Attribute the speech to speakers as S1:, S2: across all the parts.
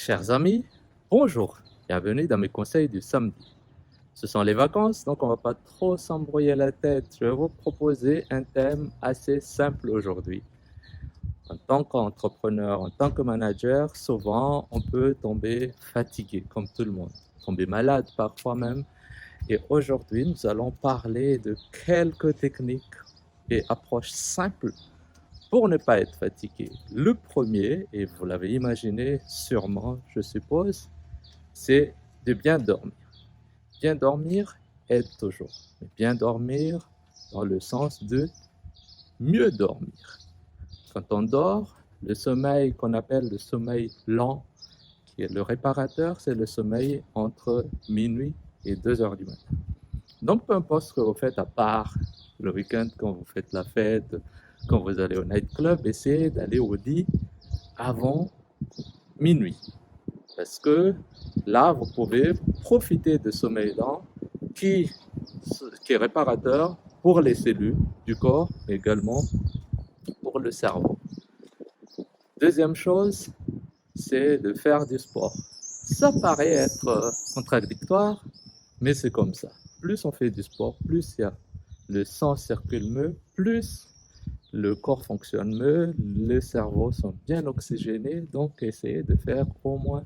S1: Chers amis, bonjour, bienvenue dans mes conseils du samedi. Ce sont les vacances, donc on ne va pas trop s'embrouiller la tête. Je vais vous proposer un thème assez simple aujourd'hui. En tant qu'entrepreneur, en tant que manager, souvent on peut tomber fatigué, comme tout le monde, tomber malade parfois même. Et aujourd'hui, nous allons parler de quelques techniques et approches simples pour ne pas être fatigué. Le premier, et vous l'avez imaginé sûrement, je suppose, c'est de bien dormir. Bien dormir aide toujours, mais bien dormir dans le sens de mieux dormir. Quand on dort, le sommeil qu'on appelle le sommeil lent, qui est le réparateur, c'est le sommeil entre minuit et 2 heures du matin. Donc, peu importe ce que vous faites, à part le week-end, quand vous faites la fête, quand vous allez au nightclub, essayez d'aller au lit avant minuit. Parce que là, vous pouvez profiter de sommeil lent qui, qui est réparateur pour les cellules du corps, mais également pour le cerveau. Deuxième chose, c'est de faire du sport. Ça paraît être contradictoire, mais c'est comme ça. Plus on fait du sport, plus le sang circule mieux, plus le corps fonctionne mieux, les cerveaux sont bien oxygénés, donc essayez de faire au moins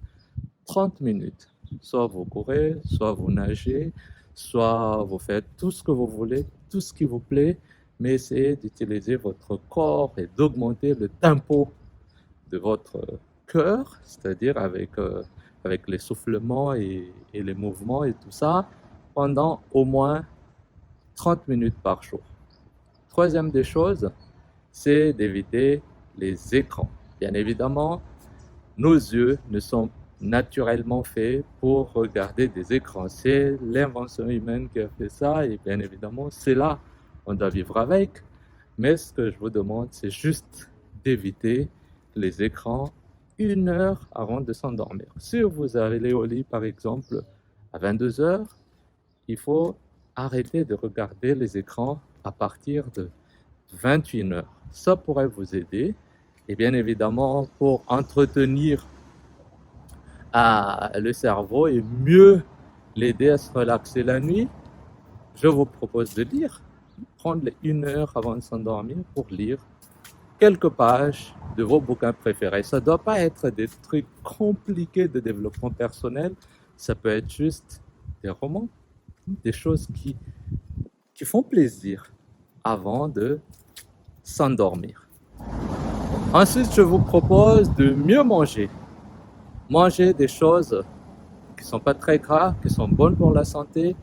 S1: 30 minutes. Soit vous courez, soit vous nagez, soit vous faites tout ce que vous voulez, tout ce qui vous plaît, mais essayez d'utiliser votre corps et d'augmenter le tempo de votre cœur, c'est-à-dire avec l'essoufflement et les mouvements et tout ça, pendant au moins 30 minutes par jour. Troisième des choses, c'est d'éviter les écrans. Bien évidemment, nos yeux ne sont naturellement faits pour regarder des écrans. C'est l'invention humaine qui a fait ça et bien évidemment, c'est là, on doit vivre avec. Mais ce que je vous demande, c'est juste d'éviter les écrans 1 heure avant de s'endormir. Si vous allez au lit, par exemple, à 22 heures, il faut arrêter de regarder les écrans à partir de 21 heures. Ça pourrait vous aider. Et bien évidemment, pour entretenir le cerveau et mieux l'aider à se relaxer la nuit, je vous propose de lire. Prendre 1 heure avant de s'endormir pour lire quelques pages de vos bouquins préférés. Ça ne doit pas être des trucs compliqués de développement personnel. Ça peut être juste des romans, des choses qui font plaisir avant de s'endormir. Ensuite, je vous propose de mieux manger. Manger des choses qui ne sont pas très gras, qui sont bonnes pour la santé.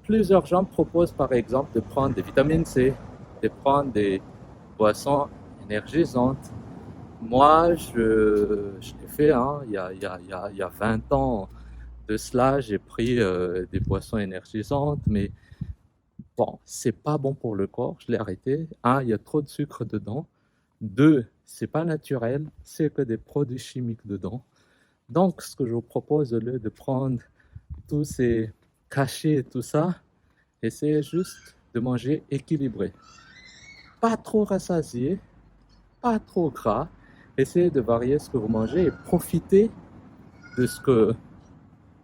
S1: Plusieurs gens proposent par exemple de prendre des vitamines C, de prendre des boissons énergisantes. Moi, je l'ai fait, hein, il y a 20 ans de cela, j'ai pris des boissons énergisantes, mais bon, c'est pas bon pour le corps, je l'ai arrêté. Un, il y a trop de sucre dedans. Deux, c'est pas naturel, c'est que des produits chimiques dedans. Donc, ce que je vous propose, au lieu de prendre tous ces cachets et tout ça, essayez juste de manger équilibré. Pas trop rassasié, pas trop gras. Essayez de varier ce que vous mangez et profitez de ce que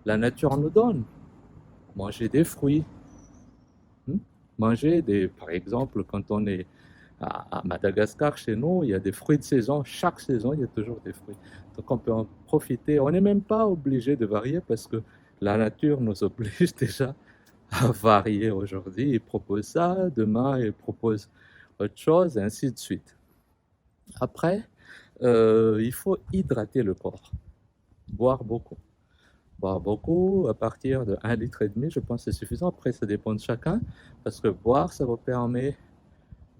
S1: la nature nous donne. Mangez des fruits. Mangez par exemple, quand on est à Madagascar, chez nous, il y a des fruits de saison. Chaque saison, il y a toujours des fruits. Donc, on peut en profiter. On n'est même pas obligé de varier parce que la nature nous oblige déjà à varier aujourd'hui. Il propose ça, demain, il propose autre chose, et ainsi de suite. Après, il faut hydrater le corps. Boire beaucoup. Boire beaucoup, à partir de 1,5 litre, je pense que c'est suffisant. Après, ça dépend de chacun, parce que boire, ça vous permet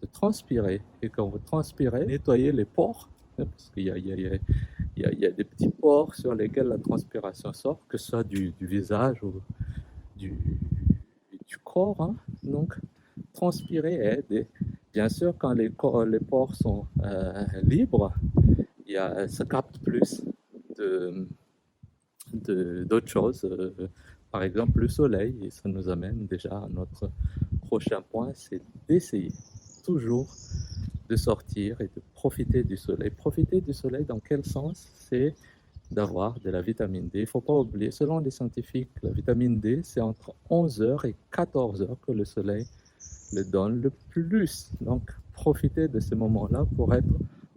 S1: de transpirer. Et quand vous transpirez, nettoyez les pores, parce qu'il y a des petits pores sur lesquels la transpiration sort, que ce soit du visage ou du, du corps. Hein. Donc, transpirer aide. Et bien sûr, quand les pores sont libres, ça capte plus d'autres choses. Par exemple, le soleil, et ça nous amène déjà à notre prochain point, c'est d'essayer toujours de sortir et de profiter du soleil. Profiter du soleil dans quel sens? C'est d'avoir de la vitamine D. Il ne faut pas oublier, selon les scientifiques, la vitamine D, c'est entre 11 heures et 14 heures que le soleil le donne le plus. Donc, profitez de ces moments-là pour être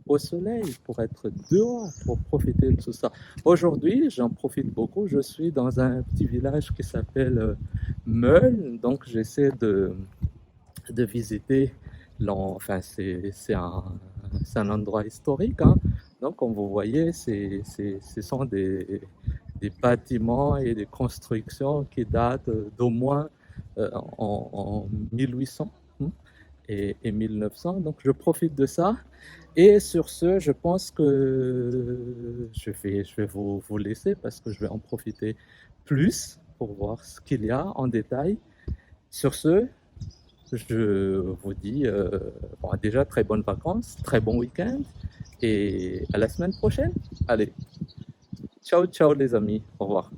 S1: au soleil, pour être dehors, pour profiter de tout ça. Aujourd'hui, j'en profite beaucoup. Je suis dans un petit village qui s'appelle Meul, donc j'essaie de visiter. Enfin, c'est un endroit historique, hein. Donc, comme vous voyez, ce sont des bâtiments et des constructions qui datent d'au moins en 1800 et 1900. Donc, je profite de ça. Et sur ce, je pense que je vais vous laisser parce que je vais en profiter plus pour voir ce qu'il y a en détail. Sur ce, je vous dis bon, déjà très bonnes vacances, très bon week-end et à la semaine prochaine. Allez, ciao, ciao les amis, au revoir.